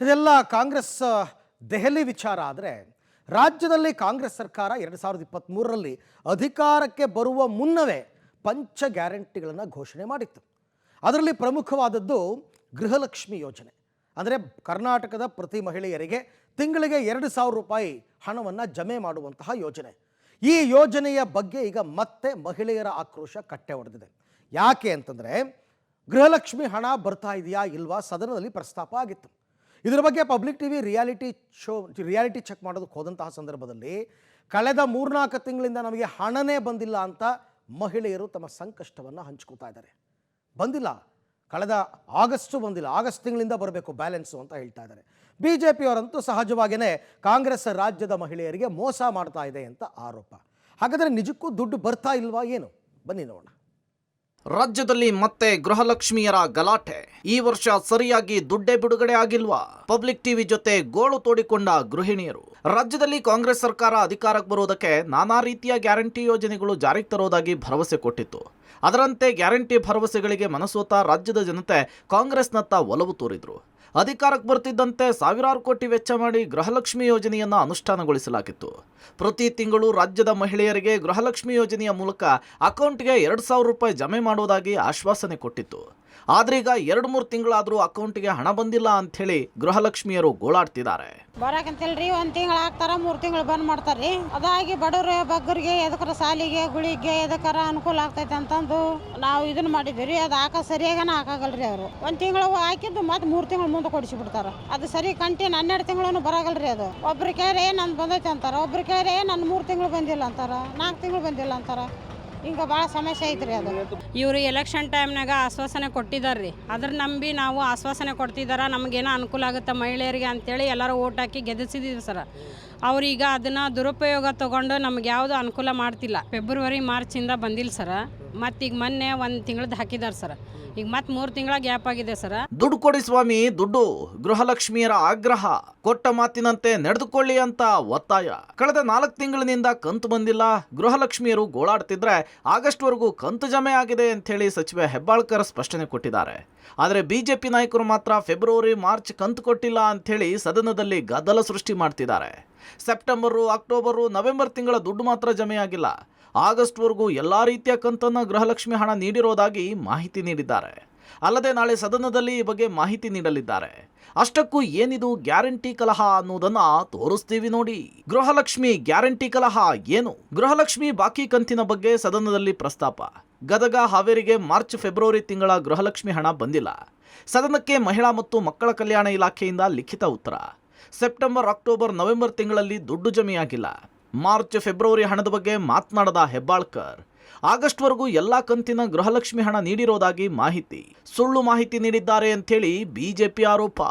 ಇದೆಲ್ಲ ಕಾಂಗ್ರೆಸ್ ದೆಹಲಿ ವಿಚಾರ. ಆದರೆ ರಾಜ್ಯದಲ್ಲಿ ಕಾಂಗ್ರೆಸ್ ಸರ್ಕಾರ 2023ರಲ್ಲಿ ಅಧಿಕಾರಕ್ಕೆ ಬರುವ ಮುನ್ನವೇ ಪಂಚ ಗ್ಯಾರಂಟಿಗಳನ್ನು ಘೋಷಣೆ ಮಾಡಿತ್ತು. ಅದರಲ್ಲಿ ಪ್ರಮುಖವಾದದ್ದು ಗೃಹಲಕ್ಷ್ಮಿ ಯೋಜನೆ. ಅಂದರೆ ಕರ್ನಾಟಕದ ಪ್ರತಿ ಮಹಿಳೆಯರಿಗೆ ತಿಂಗಳಿಗೆ 2,000 ರೂಪಾಯಿ ಹಣವನ್ನು ಜಮೆ ಮಾಡುವಂತಹ ಯೋಜನೆ. ಈ ಯೋಜನೆಯ ಬಗ್ಗೆ ಈಗ ಮತ್ತೆ ಮಹಿಳೆಯರ ಆಕ್ರೋಶ ಕಟ್ಟೆ ಹೊಡೆದಿದೆ. ಯಾಕೆ ಅಂತಂದರೆ ಗೃಹಲಕ್ಷ್ಮಿ ಹಣ ಬರ್ತಾ ಇದೆಯಾ ಇಲ್ವಾ ಸದನದಲ್ಲಿ ಪ್ರಸ್ತಾಪ ಆಗಿತ್ತು. ಇದರ ಬಗ್ಗೆ ಪಬ್ಲಿಕ್ ಟಿವಿ ರಿಯಾಲಿಟಿ ಚೆಕ್ ಮಾಡೋದಕ್ಕೆ ಹೋದಂತಹ ಸಂದರ್ಭದಲ್ಲಿ ಕಳೆದ 3-4 ತಿಂಗಳಿಂದ ನಮಗೆ ಹಣನೇ ಬಂದಿಲ್ಲ ಅಂತ ಮಹಿಳೆಯರು ತಮ್ಮ ಸಂಕಷ್ಟವನ್ನು ಹಂಚ್ಕೋತಾ ಇದ್ದಾರೆ. ಬಂದಿಲ್ಲ, ಕಳೆದ ಆಗಸ್ಟ್ ತಿಂಗಳಿಂದ ಬರಬೇಕು ಬ್ಯಾಲೆನ್ಸು ಅಂತ ಹೇಳ್ತಾ ಇದ್ದಾರೆ. BJPಯವರಂತೂ ಸಹಜವಾಗಿಯೇ ಕಾಂಗ್ರೆಸ್ ರಾಜ್ಯದ ಮಹಿಳೆಯರಿಗೆ ಮೋಸ ಮಾಡ್ತಾ ಇದೆ ಅಂತ ಆರೋಪ. ಹಾಗಾದರೆ ನಿಜಕ್ಕೂ ದುಡ್ಡು ಬರ್ತಾ ಇಲ್ವಾ ಏನು? ಬನ್ನಿ ನೋಡೋಣ. ರಾಜ್ಯದಲ್ಲಿ ಮತ್ತೆ ಗೃಹಲಕ್ಷ್ಮಿಯರ ಗಲಾಟೆ. ಈ ವರ್ಷ ಸರಿಯಾಗಿ ದುಡ್ಡೇ ಬಿಡುಗಡೆ ಆಗಿಲ್ವಾ? ಪಬ್ಲಿಕ್ ಟಿವಿ ಜೊತೆ ಗೋಳು ತೋಡಿಕೊಂಡ ಗೃಹಿಣಿಯರು. ರಾಜ್ಯದಲ್ಲಿ ಕಾಂಗ್ರೆಸ್ ಸರ್ಕಾರ ಅಧಿಕಾರಕ್ಕೆ ಬರುವುದಕ್ಕೆ ನಾನಾ ರೀತಿಯ ಗ್ಯಾರಂಟಿ ಯೋಜನೆಗಳು ಜಾರಿಗೆ ತರುವುದಾಗಿ ಭರವಸೆ ಕೊಟ್ಟಿತ್ತು. ಅದರಂತೆ ಗ್ಯಾರಂಟಿ ಭರವಸೆಗಳಿಗೆ ಮನಸೋತ ರಾಜ್ಯದ ಜನತೆ ಕಾಂಗ್ರೆಸ್ನತ್ತ ಒಲವು ತೋರಿದ್ರು. ಅಧಿಕಾರಕ್ಕೆ ಬರ್ತಿದ್ದಂತೆ ಸಾವಿರಾರು ಕೋಟಿ ವೆಚ್ಚ ಮಾಡಿ ಗೃಹಲಕ್ಷ್ಮಿ ಯೋಜನೆಯನ್ನು ಅನುಷ್ಠಾನಗೊಳಿಸಲಾಗಿತ್ತು. ಪ್ರತಿ ತಿಂಗಳು ರಾಜ್ಯದ ಮಹಿಳೆಯರಿಗೆ ಗೃಹಲಕ್ಷ್ಮಿ ಯೋಜನೆಯ ಮೂಲಕ ಅಕೌಂಟ್ಗೆ 2,000 ರೂಪಾಯಿ ಜಮೆ ಮಾಡುವುದಾಗಿ ಆಶ್ವಾಸನೆ ಕೊಟ್ಟಿತ್ತು. ಆದ್ರೀಗ 2-3 ತಿಂಗಳಾದರೂ ಅಕೌಂಟ್ಗೆ ಹಣ ಬಂದಿಲ್ಲ ಅಂಥೇಳಿ ಗೃಹಲಕ್ಷ್ಮಿಯರು ಗೋಳಾಡ್ತಿದ್ದಾರೆ. ಬರಾಕಂತಲ್ರಿ 1 ತಿಂಗಳು ಹಾಕ್ತಾರ, 3 ತಿಂಗಳು ಬಂದ್ ಮಾಡ್ತಾರ್ರಿ. ಅದಾಗಿ ಬಡವ್ರ ಬಗ್ಗರಿಗೆ ಎದಕ್ಕರ ಸಾಲಿಗೆ ಗುಳಿಗೆ ಎದಕ್ಕರ ಅನುಕೂಲ ಆಗ್ತೈತೆ ಅಂತಂದು ನಾವು ಇದನ್ನ ಮಾಡಿದ್ವಿ. ಅದು ಹಾಕ ಸರಿಯಾಗನ ಹಾಕಾಗಲ್ರಿ. ಅವರು 1 ತಿಂಗಳು ಹಾಕಿದ್ದು ಮತ್ತೆ 3 ತಿಂಗಳು ಮುಂದೆ ಕೊಡಿಸಿ ಬಿಡ್ತಾರ. ಅದು ಸರಿ ಕಂಟಿನ್ಯೂ 12 ತಿಂಗಳು ಬರಾಗಲ್ರಿ. ಅದು ಒಬ್ರ ಕೇರೆ ನಂದು ಬಂದೈತೆ ಅಂತಾರ, ಒಬ್ರ ಕೇರೆ ನನ್ನ 3 ತಿಂಗಳು ಬಂದಿಲ್ಲ ಅಂತಾರ, 4 ತಿಂಗಳು ಬಂದಿಲ್ಲ ಅಂತಾರ. ಹಿಂಗೆ ಭಾಳ ಸಮಸ್ಯೆ ಐತ್ರಿ. ಅದು ಇವರು ಎಲೆಕ್ಷನ್ ಟೈಮ್ನಾಗ ಆಶ್ವಾಸನೆ ಕೊಟ್ಟಿದ್ದಾರ್ರಿ. ಅದ್ರ ನಂಬಿ ನಾವು ಆಶ್ವಾಸನೆ ಕೊಡ್ತಿದ್ದಾರ, ನಮಗೇನೋ ಅನುಕೂಲ ಆಗುತ್ತೆ ಮಹಿಳೆಯರಿಗೆ ಅಂತೇಳಿ ಎಲ್ಲರೂ ಓಟ್ ಹಾಕಿ ಗೆಲ್ಲಿಸಿದ್ದೀವಿ ಸರ್. ಅವ್ರೀಗ ಅದನ್ನು ದುರುಪಯೋಗ ತೊಗೊಂಡು ನಮ್ಗೆ ಯಾವುದು ಅನುಕೂಲ ಮಾಡ್ತಿಲ್ಲ. ಫೆಬ್ರವರಿ ಮಾರ್ಚಿಂದ ಬಂದಿಲ್ಲ ಸರ್. ಮತ್ತೀಗ ಮೊನ್ನೆ 1 ತಿಂಗಳದ್ದು ಹಾಕಿದ್ದಾರೆ ಸರ್. ಈಗ ಮತ್ತೆ 3 ತಿಂಗಳ ಗ್ಯಾಪ್ ಆಗಿದೆ ಸರ್. ದುಡ್ಡು ಕೊಡಿ ಸ್ವಾಮಿ ದುಡ್ಡು. ಗೃಹಲಕ್ಷ್ಮಿಯರ ಆಗ್ರಹ. ಕೊಟ್ಟ ಮಾತಿನಂತೆ ನಡೆದುಕೊಳ್ಳಿ ಅಂತ ಒತ್ತಾಯ. ಕಳೆದ 4 ತಿಂಗಳಿನಿಂದ ಕಂತು ಬಂದಿಲ್ಲ. ಗೃಹಲಕ್ಷ್ಮಿಯರು ಗೋಳಾಡ್ತಿದ್ರೆ ಆಗಸ್ಟ್ವರೆಗೂ ಕಂತು ಜಮೆ ಆಗಿದೆ ಅಂತ ಹೇಳಿ ಸಚಿವೆ ಹೆಬ್ಬಾಳ್ಕರ್ ಸ್ಪಷ್ಟನೆ ಕೊಟ್ಟಿದ್ದಾರೆ. ಆದರೆ ಬಿಜೆಪಿ ನಾಯಕರು ಮಾತ್ರ ಫೆಬ್ರವರಿ ಮಾರ್ಚ್ ಕಂತು ಕೊಟ್ಟಿಲ್ಲ ಅಂಥೇಳಿ ಸದನದಲ್ಲಿ ಗದ್ದಲ ಸೃಷ್ಟಿ ಮಾಡ್ತಿದ್ದಾರೆ. ಸೆಪ್ಟೆಂಬರು, ಅಕ್ಟೋಬರು, ನವೆಂಬರ್ ತಿಂಗಳ ದುಡ್ಡು ಮಾತ್ರ ಜಮೆಯಾಗಿಲ್ಲ. ಆಗಸ್ಟ್ವರೆಗೂ ಎಲ್ಲ ರೀತಿಯ ಕಂತನ್ನು ಗೃಹಲಕ್ಷ್ಮಿ ಹಣ ನೀಡಿರೋದಾಗಿ ಮಾಹಿತಿ ನೀಡಿದ್ದಾರೆ. ಅಲ್ಲದೆ ನಾಳೆ ಸದನದಲ್ಲಿ ಈ ಬಗ್ಗೆ ಮಾಹಿತಿ ನೀಡಲಿದ್ದಾರೆ. ಅಷ್ಟಕ್ಕೂ ಏನಿದು ಗ್ಯಾರಂಟಿ ಕಲಹ ಅನ್ನೋದನ್ನ ತೋರಿಸ್ತೀವಿ ನೋಡಿ. ಗೃಹಲಕ್ಷ್ಮಿ ಗ್ಯಾರಂಟಿ ಕಲಹ ಏನು? ಗೃಹಲಕ್ಷ್ಮಿ ಬಾಕಿ ಕಂತಿನ ಬಗ್ಗೆ ಸದನದಲ್ಲಿ ಪ್ರಸ್ತಾಪ. ಗದಗ, ಹಾವೇರಿಗೆ ಮಾರ್ಚ್ ಫೆಬ್ರವರಿ ತಿಂಗಳ ಗೃಹಲಕ್ಷ್ಮಿ ಹಣ ಬಂದಿಲ್ಲ. ಸದನಕ್ಕೆ ಮಹಿಳಾ ಮತ್ತು ಮಕ್ಕಳ ಕಲ್ಯಾಣ ಇಲಾಖೆಯಿಂದ ಲಿಖಿತ ಉತ್ತರ. ಸೆಪ್ಟೆಂಬರ್, ಅಕ್ಟೋಬರ್, ನವೆಂಬರ್ ತಿಂಗಳಲ್ಲಿ ದುಡ್ಡು ಜಮೆಯಾಗಿಲ್ಲ. ಮಾರ್ಚ್ ಫೆಬ್ರವರಿ ಹಣದ ಬಗ್ಗೆ ಮಾತನಾಡದ ಹೆಬ್ಬಾಳ್ಕರ್ ಆಗಸ್ಟ್ವರೆಗೂ ಎಲ್ಲ ಕಂತಿನ ಗೃಹಲಕ್ಷ್ಮಿ ಹಣ ನೀಡಿರೋದಾಗಿ ಮಾಹಿತಿ, ಸುಳ್ಳು ಮಾಹಿತಿ ನೀಡಿದ್ದಾರೆ ಅಂಥೇಳಿ ಬಿಜೆಪಿ ಆರೋಪ.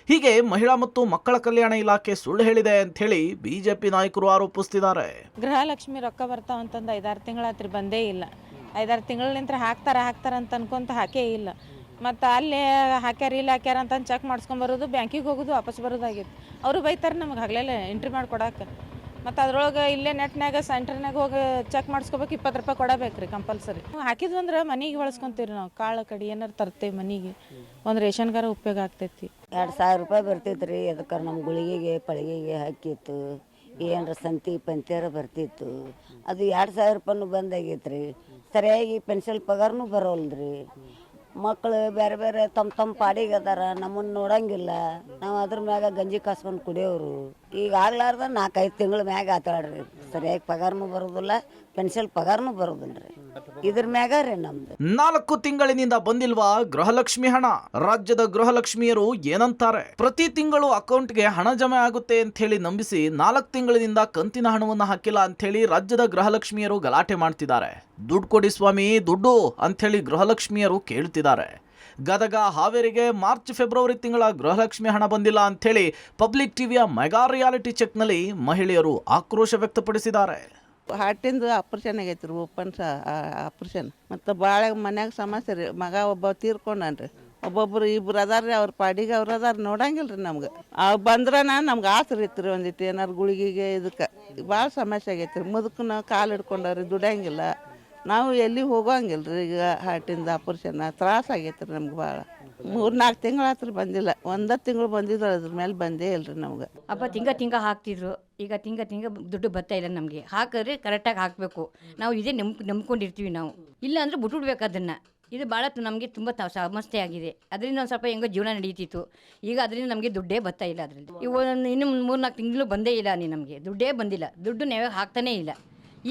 ಹೀಗೆ ಮಹಿಳಾ ಮತ್ತು ಮಕ್ಕಳ ಕಲ್ಯಾಣ ಇಲಾಖೆ ಸುಳ್ಳು ಹೇಳಿದೆ ಅಂಥೇಳಿ ಬಿಜೆಪಿ ನಾಯಕರು ಆರೋಪಿಸ್ತಿದ್ದಾರೆ. ಗೃಹಲಕ್ಷ್ಮಿ ರೊಕ್ಕ ಬರ್ತಾವ ಅಂತಂದು 5-6 ತಿಂಗಳ ಹತ್ರ ಬಂದೇ ಇಲ್ಲ. 5-6 ತಿಂಗಳಿಂದ ಹಾಕ್ತಾರ ಅಂತ ಅನ್ಕೊಂತ ಹಾಕೇ ಇಲ್ಲ. ಮತ್ತು ಅಲ್ಲಿ ಹಾಕ್ಯಾರ ಅಂತಂದು ಚೆಕ್ ಮಾಡಿಸ್ಕೊಂಬರೋದು, ಬ್ಯಾಂಕಿಗೆ ಹೋಗೋದು, ವಾಪಸ್ ಬರೋದಾಗಿತ್ತು. ಅವರು ಬೈತಾರೆ ನಮಗೆ ಹಗಲೆಲ್ಲ ಎಂಟ್ರಿ ಮಾಡಿ ಕೊಡಕ್ಕೆ. ಮತ್ತು ಅದ್ರೊಳಗೆ ಇಲ್ಲೇ ನೆಟ್ನಾಗ ಸೆಂಟರ್ನಾಗ ಹೋಗಿ ಚೆಕ್ ಮಾಡಿಸ್ಕೋಬೇಕು, 20 ರೂಪಾಯಿ ಕೊಡಬೇಕು ರೀ ಕಂಪಲ್ಸರಿ. ಹಾಕಿದ್ವು ಅಂದ್ರೆ ಮನೆಗೆ ಬಳಸ್ಕೊತೀವಿ ನಾವು. ಕಾಳು ಕಡಿ ಏನಾರು ತರ್ತೇವೆ ಮನೆಗೆ, ಒಂದು ರೇಷನ್ಗಾರ ಉಪಯೋಗ ಆಗ್ತೈತಿ. 2,000 ರೂಪಾಯಿ ಬರ್ತೈತೆ ರೀ. ಅದಕ್ಕೆ ನಮ್ಮ ಗುಳಿಗೆಗೆ ಪಳಿಗೆಗೆ ಹಾಕಿತ್ತು, ಏನರ ಸಂತಿ ಪಂಚಾರ ಬರ್ತಿತ್ತು. ಅದು 2,000 ರೂಪಾಯಿನೂ ಬಂದಾಗೈತೆ ರೀ. ಸರಿಯಾಗಿ ಪೆನ್ಷನ್ ಪಗಾರನೂ ಬರೋಲ್ರಿ. ಮಕ್ಕಳು ಬೇರೆ ಬೇರೆ ತಮ್ಮ ಪಾಡಿಗೆ ಅದಾರ, ನಮ್ಮನ್ನು ನೋಡಂಗಿಲ್ಲ. ನಾವು ಅದ್ರ ಮ್ಯಾಗ ಗಂಜಿ ಕಾಸ್ಕೊಂಡು ಕುಡಿಯೋರು. ಈಗ ಆಗ್ಲಾರ್ದ 4-5 ತಿಂಗಳ ಮ್ಯಾಗ ಆತಾಳ್ರಿ. ಸರಿಯಾಗಿ ಪಗಾರನೂ ಬರೋದಿಲ್ಲ, ಪೆನ್ಷನ್ ಪಗಾರನೂ ಬರೋದಿಲ್ಲ ರೀ. ಇದ್ರ ಮ್ಯಾಗ ರೀ ನಮ್ದು. 4 ತಿಂಗಳಿನಿಂದ ಬಂದಿಲ್ವಾ ಗೃಹಲಕ್ಷ್ಮಿ ಹಣ? ರಾಜ್ಯದ ಗೃಹಲಕ್ಷ್ಮಿಯರು ಏನಂತಾರೆ? ಪ್ರತಿ ತಿಂಗಳು ಅಕೌಂಟ್ಗೆ ಹಣ ಜಮೆ ಆಗುತ್ತೆ ಅಂತ ಹೇಳಿ ನಂಬಿಸಿ 4 ತಿಂಗಳಿನಿಂದ ಕಂತಿನ ಹಣವನ್ನು ಹಾಕಿಲ್ಲ ಅಂತ ಹೇಳಿ ರಾಜ್ಯದ ಗೃಹಲಕ್ಷ್ಮಿಯರು ಗಲಾಟೆ ಮಾಡ್ತಿದ್ದಾರೆ. ದುಡ್ಡು ಕೊಡಿ ಸ್ವಾಮಿ ದುಡ್ಡು ಅಂಥೇಳಿ ಗೃಹಲಕ್ಷ್ಮಿಯರು ಕೇಳ್ತಿದ್ದಾರೆ. ಗದಗ, ಹಾವೇರಿಗೆ ಮಾರ್ಚ್ ಫೆಬ್ರವರಿ ತಿಂಗಳ ಗೃಹಲಕ್ಷ್ಮಿ ಹಣ ಬಂದಿಲ್ಲ ಅಂಥೇಳಿ ಪಬ್ಲಿಕ್ ಟಿವಿಯ ಮೆಗಾ ರಿಯಾಲಿಟಿ ಚೆಕ್ನಲ್ಲಿ ಮಹಿಳೆಯರು ಆಕ್ರೋಶ ವ್ಯಕ್ತಪಡಿಸಿದ್ದಾರೆ. ಹಾರ್ಟಿಂದು ಆಪ್ರೇಷನ್ ಆಗೈತೆ ರೀ, ಓಪನ್ ಆಪ್ರೇಷನ್. ಮತ್ತು ಭಾಳ ಮನ್ಯಾಗ ಸಮಸ್ಯೆ ರೀ. ಮಗ ಒಬ್ಬ ತೀರ್ಕೊಂಡ್ರಿ, ಒಬ್ಬೊಬ್ರು 2 ಅದಾರ ರೀ. ಅವ್ರ ಪಾಡಿಗೆ ಅವ್ರು ಅದಾರ, ನೋಡಂಗಿಲ್ಲ ರೀ ನಮ್ಗೆ. ಬಂದ್ರನ ನಮ್ಗೆ ಆಸರೆ ಇತ್ತು ರೀ. ಒಂದಿಟ್ಟು ಏನಾರು ಗುಳಿಗೆಗೆ ಇದಕ್ಕೆ ಭಾಳ ಸಮಸ್ಯೆ ಆಗೈತೆ ರೀ. ಮುದುಕನ ಕಾಲು ಹಿಡ್ಕೊಂಡವ್ರಿ, ದುಡಿಯಂಗಿಲ್ಲ. ನಾವು ಎಲ್ಲಿ ಹೋಗೋಂಗಿಲ್ಲ ರೀ. ಈಗ ಹಾರ್ಟಿಂದ ಆಪ್ರೇಷನ್ ತ್ರಾಸ ಆಗೈತೆ ರೀ ನಮ್ಗೆ ಭಾಳ. 3-4 ತಿಂಗಳಾತ್ರ ಬಂದಿಲ್ಲ, 1 ತಿಂಗಳು ಬಂದಿದ್ರು, ಅದ್ರ ಮೇಲೆ ಬಂದೇ ಇಲ್ರಿ ನಮ್ಗೆ. ಅಪ್ಪ ತಿಂಗ ಹಾಕ್ತಿದ್ರು, ಈಗ ತಿಂಗ ದುಡ್ಡು ಬರ್ತಾ ಇಲ್ಲ ನಮಗೆ. ಹಾಕಿದ್ರೆ ಕರೆಕ್ಟಾಗಿ ಹಾಕಬೇಕು. ನಾವು ಇದೇ ನಂಬ್ಕೊಂಡಿರ್ತೀವಿ ನಾವು, ಇಲ್ಲ ಅಂದರೆ ಬಿಟ್ಬಿಡ್ಬೇಕು ಅದನ್ನು. ಇದು ಭಾಳ ನಮಗೆ ತುಂಬ ಸಮಸ್ಯೆ ಆಗಿದೆ. ಅದರಿಂದ ಒಂದು ಸ್ವಲ್ಪ ಹೆಂಗೋ ಜೀವನ ನಡೀತಿತ್ತು. ಈಗ ಅದರಿಂದ ನಮಗೆ ದುಡ್ಡೇ ಬರ್ತಾ ಇಲ್ಲ. ಅದರಲ್ಲಿ ಈಗ ಇನ್ನು 3-4 ತಿಂಗಳು ಬಂದೇ ಇಲ್ಲ. ನಮಗೆ ದುಡ್ಡೇ ಬಂದಿಲ್ಲ. ದುಡ್ಡು ನಾವೇ ಹಾಕ್ತಾನೇ ಇಲ್ಲ.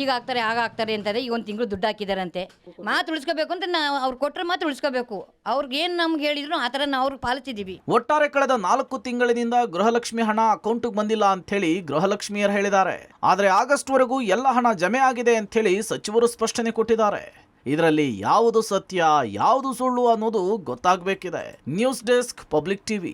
ಈಗ ಹಾಕ್ತಾರೆ ಆಗ ಹಾಕ್ತಾರೆ ಅಂತಾರೆ. ಈಗ 1 ತಿಂಗಳು ದುಡ್ಡು ಹಾಕಿದಾರಂತೆ. ಮಾತು ಉಳಿಸ್ಕೋಬೇಕು ಅಂತ ನಾವು ಅವ್ರು ಕೊಟ್ಟರೆ ಮಾತು ಉಳಿಸ್ಕೋಬೇಕು. ಅವ್ರಿಗೇನು ನಮ್ಗೆ ಹೇಳಿದ್ರು ಆ ಥರ ನಾವು ಅವ್ರಿಗೆ ಪಾಲಿಸಿದ್ದೀವಿ. ಒಟ್ಟಾರೆ ಕಳೆದ 4 ತಿಂಗಳಿನಿಂದ ಗೃಹಲಕ್ಷ್ಮಿ ಹಣ ಅಕೌಂಟ್ಗೆ ಬಂದಿಲ್ಲ ಅಂಥೇಳಿ ಗೃಹಲಕ್ಷ್ಮಿಯರು ಹೇಳಿದ್ದಾರೆ. ಆದರೆ ಆಗಸ್ಟ್ವರೆಗೂ ಎಲ್ಲ ಹಣ ಜಮೆ ಆಗಿದೆ ಅಂಥೇಳಿ ಸಚಿವರು ಸ್ಪಷ್ಟನೆ ಕೊಟ್ಟಿದ್ದಾರೆ. ಇದರಲ್ಲಿ ಯಾವುದು ಸತ್ಯ ಯಾವುದು ಸುಳ್ಳು ಅನ್ನೋದು ಗೊತ್ತಾಗಬೇಕಿದೆ. News desk, public TV.